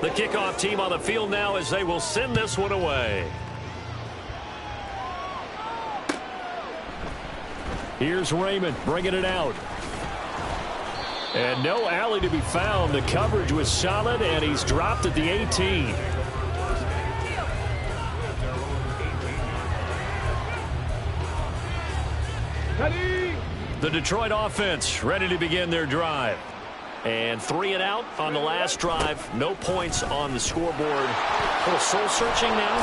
The kickoff team on the field now as they will send this one away. Here's Raymond bringing it out. And no alley to be found. The coverage was solid, and he's dropped at the 18. The Detroit offense ready to begin their drive. And 3 and out on the last drive. No points on the scoreboard. A little soul-searching now?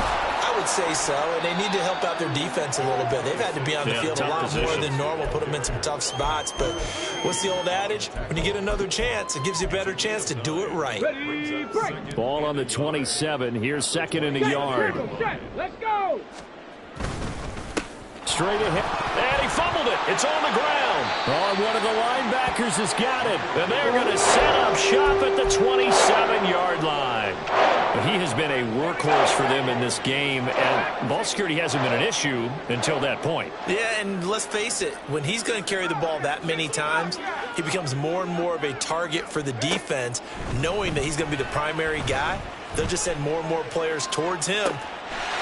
I would say so, and they need to help out their defense a little bit. They've had to be on the field a lot more than normal, put them in some tough spots. But what's the old adage? When you get another chance, it gives you a better chance to do it right. Ball on the 27. Here's second and a yard. Let's go! Straight ahead. And he fumbled it. It's on the ground. Oh, one of the linebackers has got it. And they're going to set up shop at the 27-yard line. He has been a workhorse for them in this game, and ball security hasn't been an issue until that point. Yeah, and let's face it, when he's going to carry the ball that many times, he becomes more and more of a target for the defense, knowing that he's going to be the primary guy. They'll just send more and more players towards him.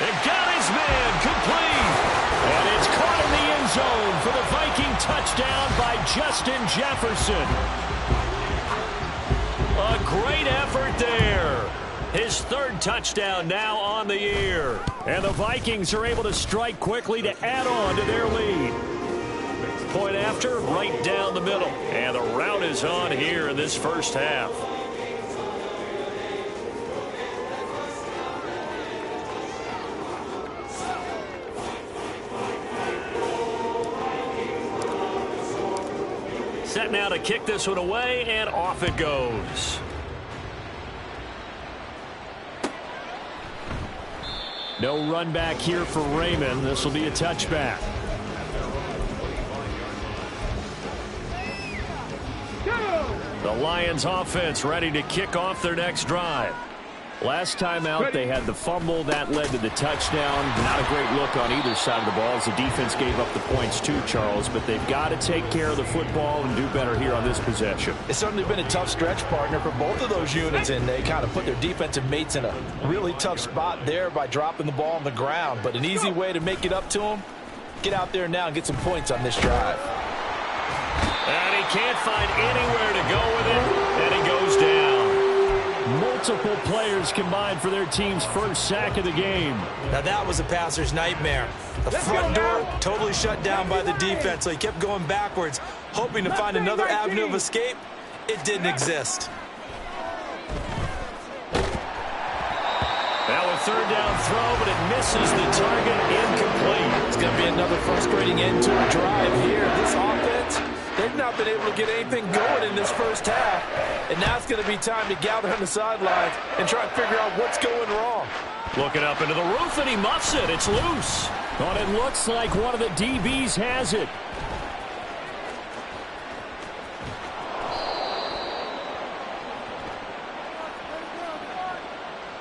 And got his man complete. And it's caught in the end zone for the Viking touchdown by Justin Jefferson. A great effort there. His third touchdown now on the year. And the Vikings are able to strike quickly to add on to their lead. Point after, right down the middle. And the route is on here in this first half. Set now to kick this one away, and off it goes. No run back here for Raymond. This will be a touchback. The Lions offense ready to kick off their next drive. Last time out, they had the fumble. That led to the touchdown. Not a great look on either side of the ball as the defense gave up the points too, Charles. But they've got to take care of the football and do better here on this possession. It's certainly been a tough stretch, partner, for both of those units, and they kind of put their defensive mates in a really tough spot there by dropping the ball on the ground. But an easy way to make it up to them, get out there now and get some points on this drive. And he can't find anywhere to go with it, and he goes down. Multiple players combined for their team's first sack of the game. Now that was a passer's nightmare. The front door totally shut down by the defense, so he kept going backwards, hoping to find another avenue of escape. It didn't exist. Now a third down throw, but it misses the target, incomplete. It's going to be another frustrating end to a drive here. This offense, they've not been able to get anything going in this first half. And now it's going to be time to gather on the sidelines and try and figure out what's going wrong. Looking up into the roof, and he muffs it. It's loose. But it looks like one of the DBs has it.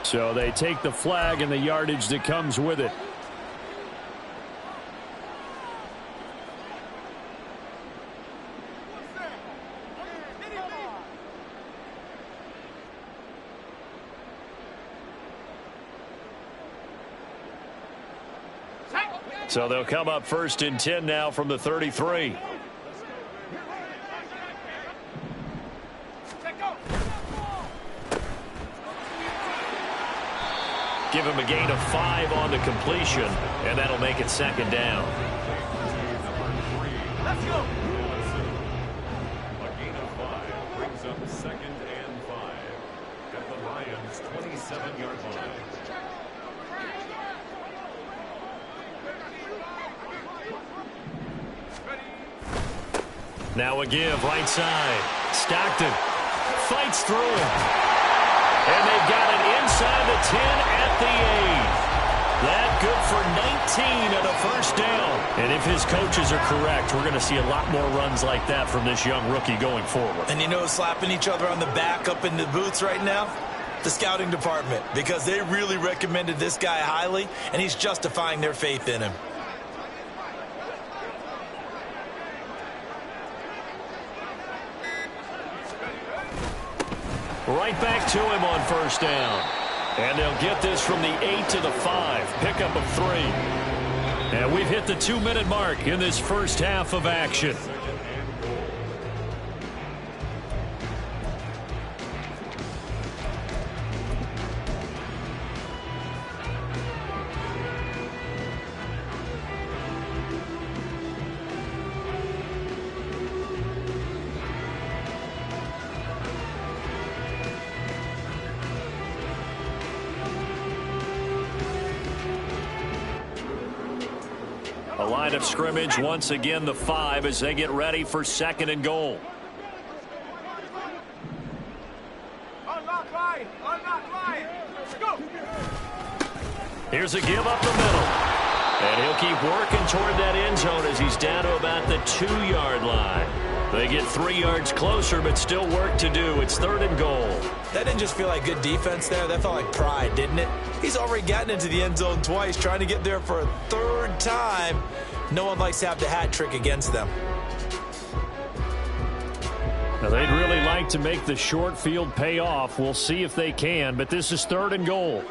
So they take the flag and the yardage that comes with it. So they'll come up first and 10 now from the 33. Give him a gain of 5 on the completion, and that'll make it second down. Let's go. A gain of 5 brings up second and 5 at the Lions' 27-yard line. Now a give, right side. Stockton fights through it. And they've got it inside the 10 at the 8. That good for 19 and a first down. And if his coaches are correct, we're going to see a lot more runs like that from this young rookie going forward. And you know, slapping each other on the back up in the booths right now? The scouting department, because they really recommended this guy highly, and he's justifying their faith in him. Right back to him on first down. And they'll get this from the 8 to the 5. Pickup of 3. And we've hit the 2-minute mark in this first half of action. A line of scrimmage once again the 5 as they get ready for 2nd and goal. Here's a give up the middle. And he'll keep working toward that end zone as he's down to about the 2-yard line. They get 3 yards closer, but still work to do. It's 3rd and goal. That didn't just feel like good defense there. That felt like pride, didn't it? He's already gotten into the end zone twice, trying to get there for a 3rd time. No one likes to have the hat trick against them. Now, they'd really like to make the short field pay off. We'll see if they can, but this is 3rd and goal.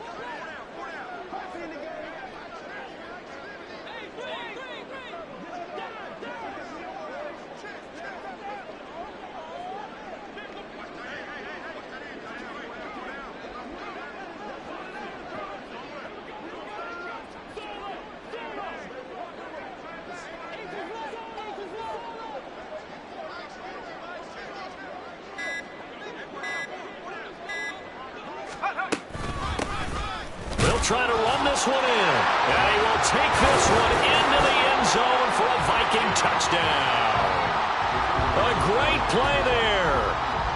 Try to run this one in. And he will take this one into the end zone for a Viking touchdown. A great play there.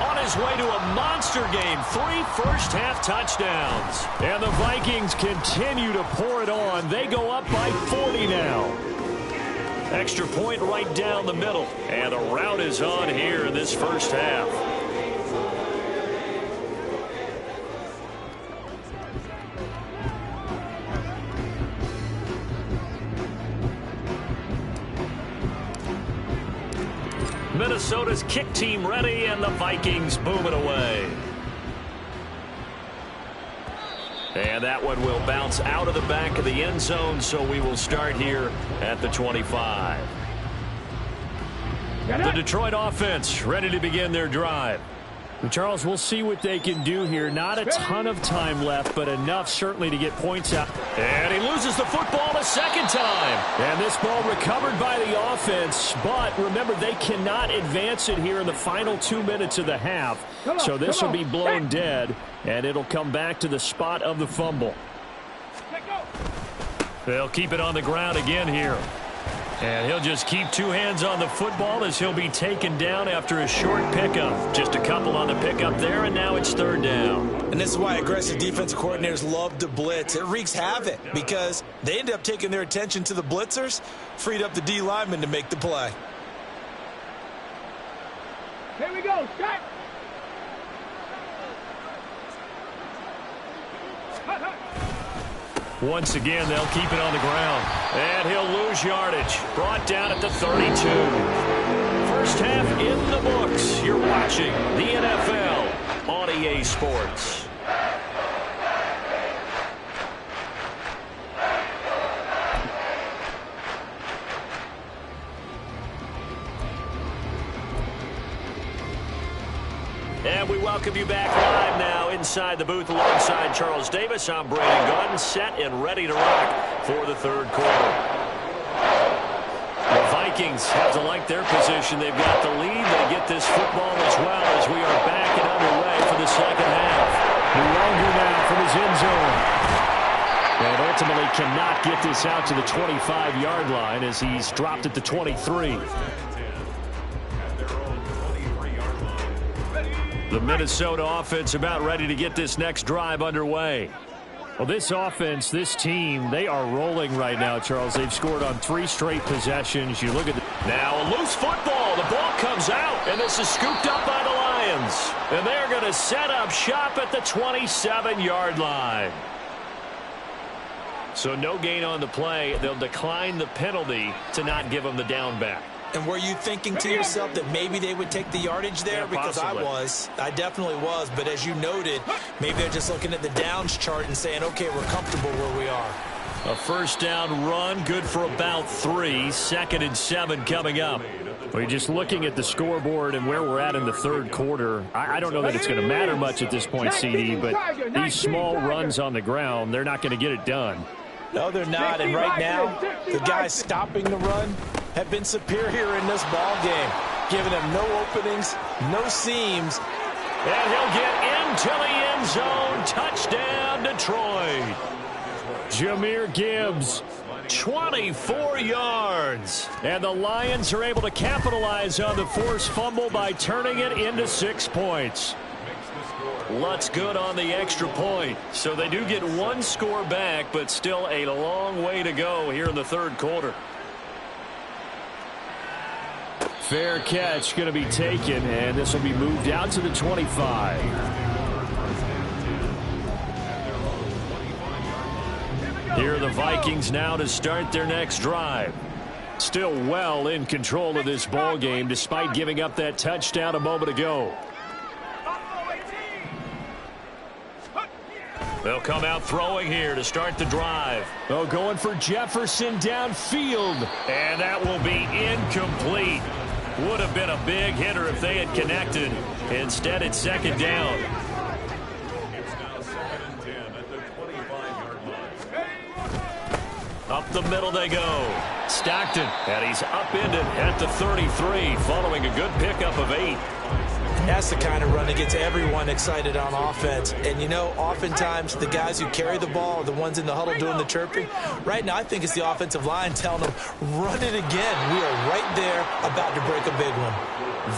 On his way to a monster game. 3 first-half touchdowns. And the Vikings continue to pour it on. They go up by 40 now. Extra point right down the middle. And the route is on here in this first half. Minnesota's kick team ready, and the Vikings boom it away. And that one will bounce out of the back of the end zone, so we will start here at the 25. The Detroit offense ready to begin their drive. Charles, we'll see what they can do here. Not a ton of time left, but enough certainly to get points out. And he loses the football a second time. And this ball recovered by the offense. But remember, they cannot advance it here in the final 2 minutes of the half. So this will be blown dead, and it'll come back to the spot of the fumble. They'll keep it on the ground again here. And he'll just keep 2 hands on the football as he'll be taken down after a short pickup. Just a couple on the pickup there, and now it's 3rd down. And this is why aggressive defensive coordinators love to blitz. It wreaks havoc because they end up taking their attention to the blitzers, freed up the D lineman to make the play. Here we go, shot. Once again, they'll keep it on the ground. And he'll lose yardage. Brought down at the 32. First half in the books. You're watching the NFL on EA Sports. And we welcome you back live now inside the booth alongside Charles Davis. I'm Brandon Gaudin, set and ready to rock for the 3rd quarter. The Vikings have to like their position. They've got the lead. They get this football as well as we are back and underway for the second half. Luongo now from his end zone. And ultimately cannot get this out to the 25-yard line as he's dropped at the 23. The Minnesota offense about ready to get this next drive underway. Well, this offense, this team, they are rolling right now, Charles. They've scored on 3 straight possessions. You look at now a loose football. The ball comes out, and this is scooped up by the Lions. And they're going to set up shop at the 27-yard line. So no gain on the play. They'll decline the penalty to not give them the down back. And were you thinking to yourself that maybe they would take the yardage there? Yeah, because possibly. I definitely was. But as you noted, maybe they're just looking at the downs chart and saying, okay, we're comfortable where we are. A first down run, good for about 3. 2nd and 7 coming up. We're just looking at the scoreboard and where we're at in the third quarter. I don't know that it's going to matter much at this point, CD, but these small runs on the ground, they're not going to get it done. No, they're not. And right now, the guys stopping the run have been superior in this ball game, giving them no openings, no seams. And he'll get into the end zone. Touchdown, Detroit. Jahmyr Gibbs, 24 yards. And the Lions are able to capitalize on the forced fumble by turning it into 6 points. Lutz good on the extra point. So they do get 1 score back, but still a long way to go here in the third quarter. Fair catch going to be taken, and this will be moved out to the 25. Here are the Vikings now to start their next drive. Still well in control of this ball game despite giving up that touchdown a moment ago. They'll come out throwing here to start the drive. Oh, going for Jefferson downfield. And that will be incomplete. Would have been a big hitter if they had connected. Instead, it's second down. It's now 2nd and 10 at the 25-yard line. Up the middle they go. Stockton, and he's upended at the 33 following a good pickup of 8. That's the kind of run that gets everyone excited on offense. And, you know, oftentimes the guys who carry the ball are the ones in the huddle doing the chirping. Right now, I think it's the offensive line telling them, run it again. We are right there about to break a big one.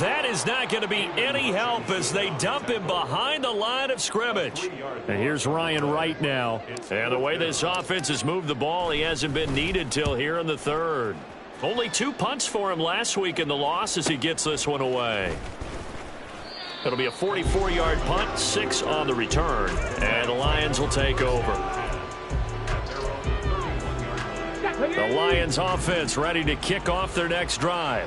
That is not going to be any help as they dump him behind the line of scrimmage. And here's Ryan Wright now. And the way this offense has moved the ball, he hasn't been needed till here in the third. Only 2 punts for him last week in the loss as he gets this one away. It'll be a 44-yard punt, 6 on the return, and the Lions will take over. The Lions offense ready to kick off their next drive.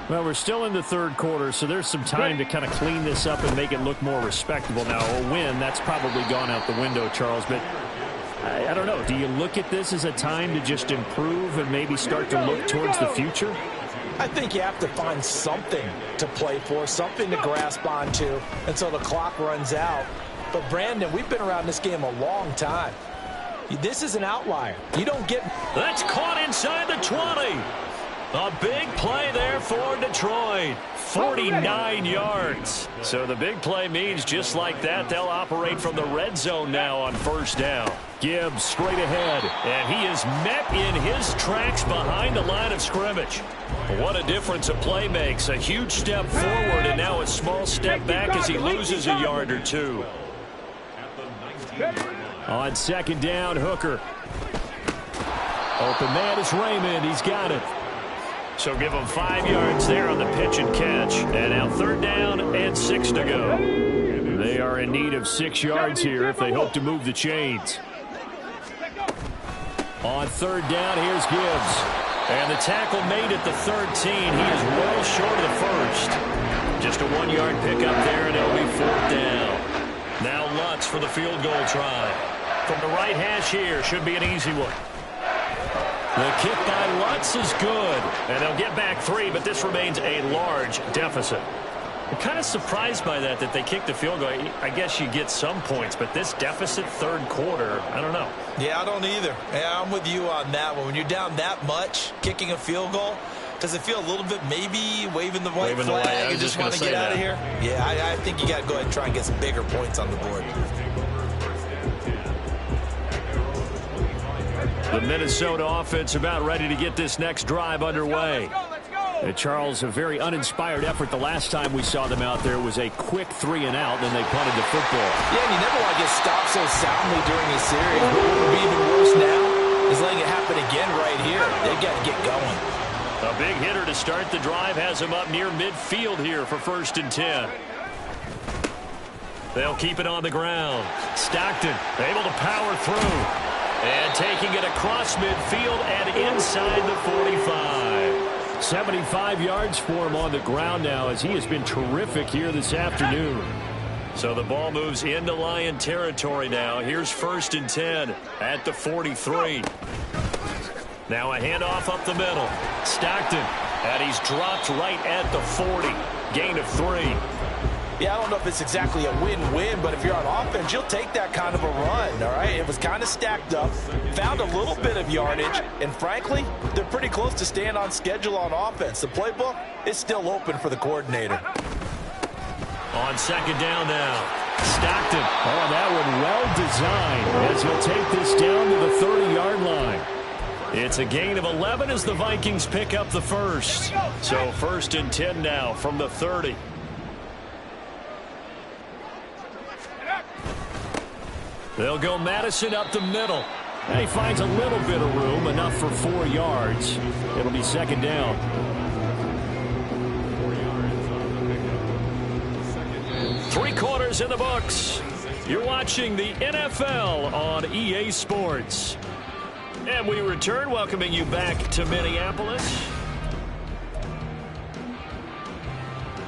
Well, we're still in the third quarter, so there's some time to kind of clean this up and make it look more respectable. Now, a win, that's probably gone out the window, Charles, but I don't know. Do you look at this as a time to just improve and maybe start to look towards the future? I think you have to find something to play for, something to grasp onto until the clock runs out. But, Brandon, we've been around this game a long time. This is an outlier. You don't get... That's caught inside the 20. A big play there for Detroit. 49 yards. So the big play means just like that, they'll operate from the red zone now on first down. Gibbs straight ahead, and he is met in his tracks behind the line of scrimmage. What a difference a play makes. A huge step forward and now a small step back as he loses a yard or 2. On second down, Hooker. Open man is Raymond. He's got it. So give them 5 yards there on the pitch and catch. And now third down and 6 to go. They are in need of 6 yards here if they hope to move the chains. On third down, here's Gibbs. And the tackle made at the 13. He is well short of the first. Just a 1-yard pickup there, and it'll be fourth down. Now Lutz for the field goal try. From the right hash here, should be an easy one. The kick by Lutz is good. And they'll get back 3, but this remains a large deficit. I'm kind of surprised by that they kicked the field goal. I guess you get some points, but this deficit third quarter, I don't know. Yeah, I don't either. Yeah, I'm with you on that one. When you're down that much, kicking a field goal, does it feel a little bit maybe waving the white flag and just want to get out of here? Yeah, I think you got to go ahead and try and get some bigger points on the board. The Minnesota offense about ready to get this next drive underway. Charles, a very uninspired effort the last time we saw them out there was a quick 3 and out, then they punted the football. Yeah, and you never want to get stopped so soundly during a series. But what would be even worse now is letting it happen again right here. They've got to get going. A big hitter to start the drive has him up near midfield here for 1st and 10. They'll keep it on the ground. Stockton able to power through. And taking it across midfield and inside the 45. 75 yards for him on the ground now, as he has been terrific here this afternoon. So the ball moves into Lion territory now. Here's 1st and 10 at the 43. Now a handoff up the middle. Stockton, and he's dropped right at the 40. Gain of 3. Yeah, I don't know if it's exactly a win-win, but if you're on offense, you'll take that kind of a run, all right? It was kind of stacked up, found a little bit of yardage, and frankly, they're pretty close to staying on schedule on offense. The playbook is still open for the coordinator. On 2nd down now. Stockton. Oh, that one well designed as he'll take this down to the 30-yard line. It's a gain of 11 as the Vikings pick up the first. So 1st and 10 now from the 30. They'll go Madison up the middle. And he finds a little bit of room, enough for 4 yards. It'll be 2nd down. 3 quarters in the books. You're watching the NFL on EA Sports. And we return, welcoming you back to Minneapolis.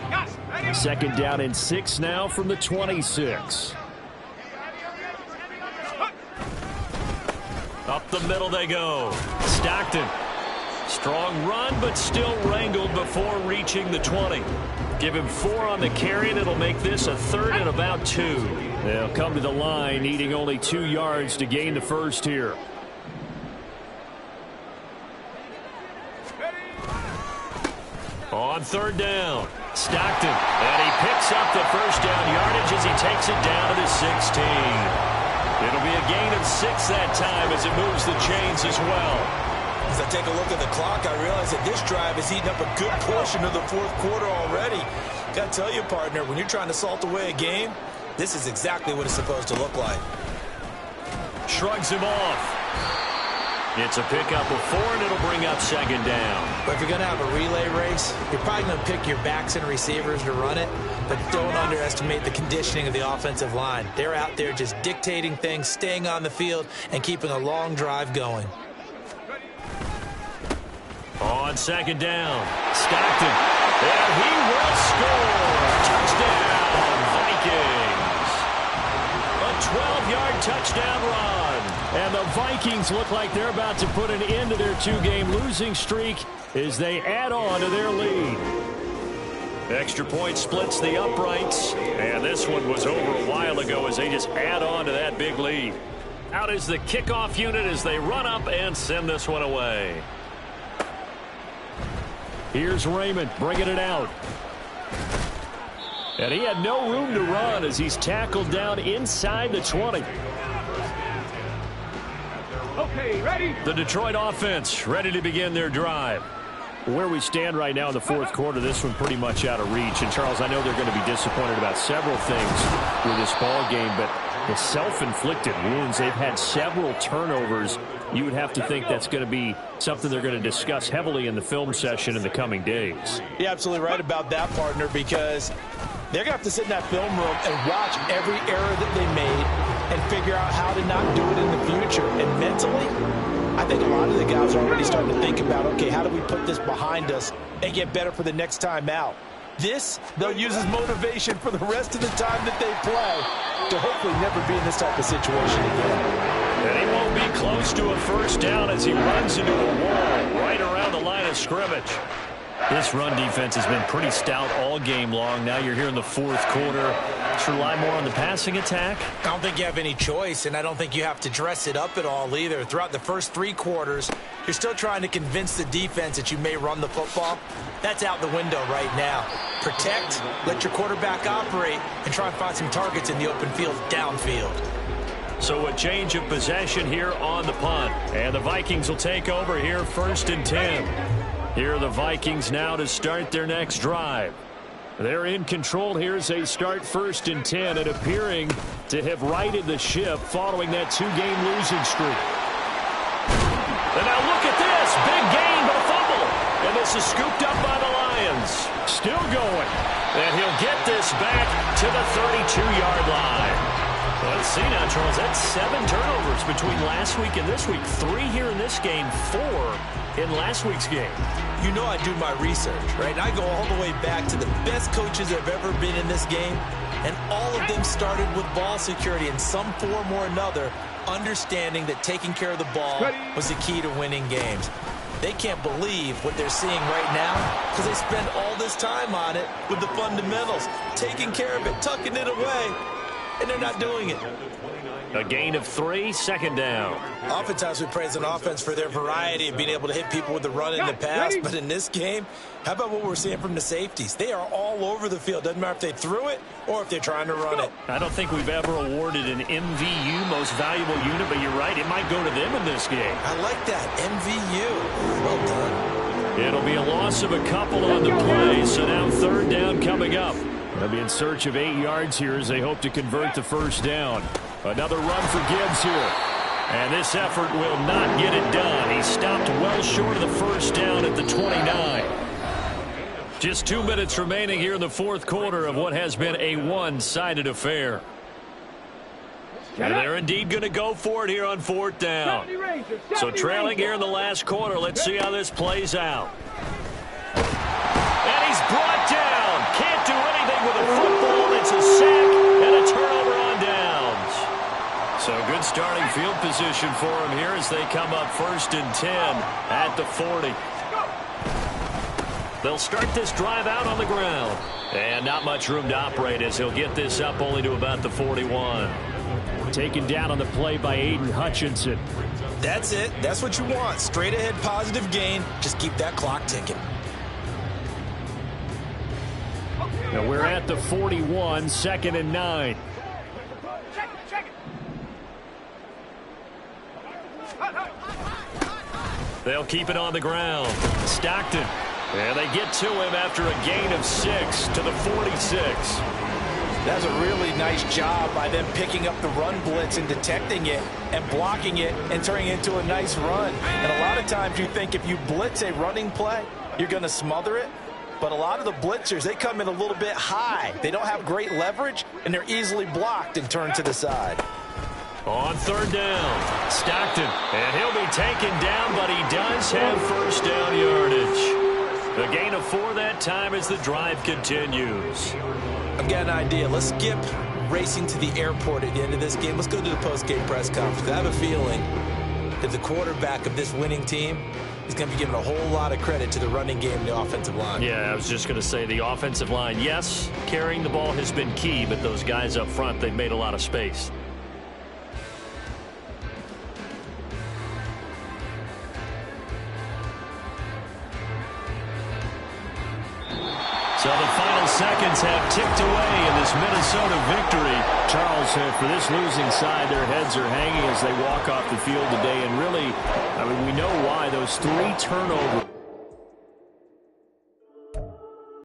2nd down and 6 now from the 26. Up the middle they go. Stockton. Strong run, but still wrangled before reaching the 20. Give him 4 on the carry, and it'll make this a 3rd and about 2. They'll come to the line, needing only 2 yards to gain the first here. On 3rd down, Stockton, and he picks up the first down yardage as he takes it down to the 16. It'll be a gain of 6 that time as it moves the chains as well. As I take a look at the clock, I realize that this drive has eaten up a good portion of the 4th quarter already. Got to tell you, partner, when you're trying to salt away a game, this is exactly what it's supposed to look like. Shrugs him off. It's a pickup of 4, and it'll bring up 2nd down. But if you're going to have a relay race, you're probably going to pick your backs and receivers to run it, but don't underestimate the conditioning of the offensive line. They're out there just dictating things, staying on the field, and keeping a long drive going. On 2nd down, Stockton, and he will score. Touchdown, Vikings. A 12-yard touchdown run. And the Vikings look like they're about to put an end to their 2-game losing streak as they add on to their lead. Extra point splits the uprights, and this one was over a while ago as they just add on to that big lead. Out is the kickoff unit as they run up and send this one away. Here's Raymond bringing it out. And he had no room to run as he's tackled down inside the 20. Okay, ready? The Detroit offense ready to begin their drive. Where we stand right now in the 4th quarter, this one pretty much out of reach. And, Charles, I know they're going to be disappointed about several things with this ball game, but the self-inflicted wounds, they've had several turnovers. You would have to think that's going to be something they're going to discuss heavily in the film session in the coming days. You're absolutely right about that, partner, because they're going to have to sit in that film room and watch every error that they made and figure out how to not do it in the future. And mentally, I think a lot of the guys are already starting to think about, okay, how do we put this behind us and get better for the next time out? This, they'll use as motivation for the rest of the time that they play to hopefully never be in this type of situation again. And he won't be close to a first down as he runs into a wall right around the line of scrimmage. This run defense has been pretty stout all game long. Now you're here in the 4th quarter. Should rely more on the passing attack? I don't think you have any choice, and I don't think you have to dress it up at all either. Throughout the first 3 quarters, you're still trying to convince the defense that you may run the football. That's out the window right now. Protect, let your quarterback operate, and try and find some targets in the open field downfield. So a change of possession here on the punt. And the Vikings will take over here 1st and 10. Here are the Vikings now to start their next drive. They're in control here as they start 1st and 10 and appearing to have righted the ship following that 2-game losing streak. And now look at this. Big gain, but a fumble. And this is scooped up by the Lions. Still going. And he'll get this back to the 32-yard line. Let's see now, Charles. That's 7 turnovers between last week and this week. 3 here in this game, 4 in last week's game. You know I do my research, right? And I go all the way back to the best coaches that have ever been in this game, and all of them started with ball security in some form or another, understanding that taking care of the ball was the key to winning games. They can't believe what they're seeing right now because they spend all this time on it with the fundamentals, taking care of it, tucking it away, and they're not doing it. A gain of 3, second down. Oftentimes we praise an offense for their variety of being able to hit people with the run in the pass, but in this game, how about what we're seeing from the safeties? They are all over the field. Doesn't matter if they threw it or if they're trying to run it. I don't think we've ever awarded an MVU, most valuable unit, but you're right, it might go to them in this game. I like that, MVU. Well done. It'll be a loss of a couple on the play, so now third down coming up. They'll be in search of 8 yards here as they hope to convert the first down. Another run for Gibbs here. And this effort will not get it done. He stopped well short of the first down at the 29. Just 2 minutes remaining here in the fourth quarter of what has been a one-sided affair. And they're indeed going to go for it here on fourth down. So trailing here in the last quarter. Let's see how this plays out. And he's brought down. Can't do anything with a football. It's a sack and a turnover on downs. So good starting field position for him here as they come up 1st and 10 at the 40. They'll start this drive out on the ground. And not much room to operate as he'll get this up only to about the 41. Taken down on the play by Aiden Hutchinson. That's it. That's what you want. Straight ahead positive gain. Just keep that clock ticking. Now we're at the 41, 2nd and 9. They'll keep it on the ground. Stockton. And they get to him after a gain of 6 to the 46. That's a really nice job by them picking up the run blitz and detecting it and blocking it and turning it into a nice run. And a lot of times you think if you blitz a running play, you're going to smother it. But a lot of the blitzers, they come in a little bit high. They don't have great leverage, and they're easily blocked and turned to the side. On third down, Stockton. And he'll be taken down, but he does have first down yardage. A gain of 4 that time as the drive continues. I've got an idea. Let's skip racing to the airport at the end of this game. Let's go to the post-game press conference. I have a feeling that the quarterback of this winning team is going to be given a whole lot of credit to the running game and the offensive line. Yeah, I was just going to say the offensive line, yes, carrying the ball has been key, but those guys up front, they've made a lot of space. So the final seconds have ticked away in this Minnesota victory. Charles, for this losing side, their heads are hanging as they walk off the field today. And really, I mean, we know why. Those 3 turnovers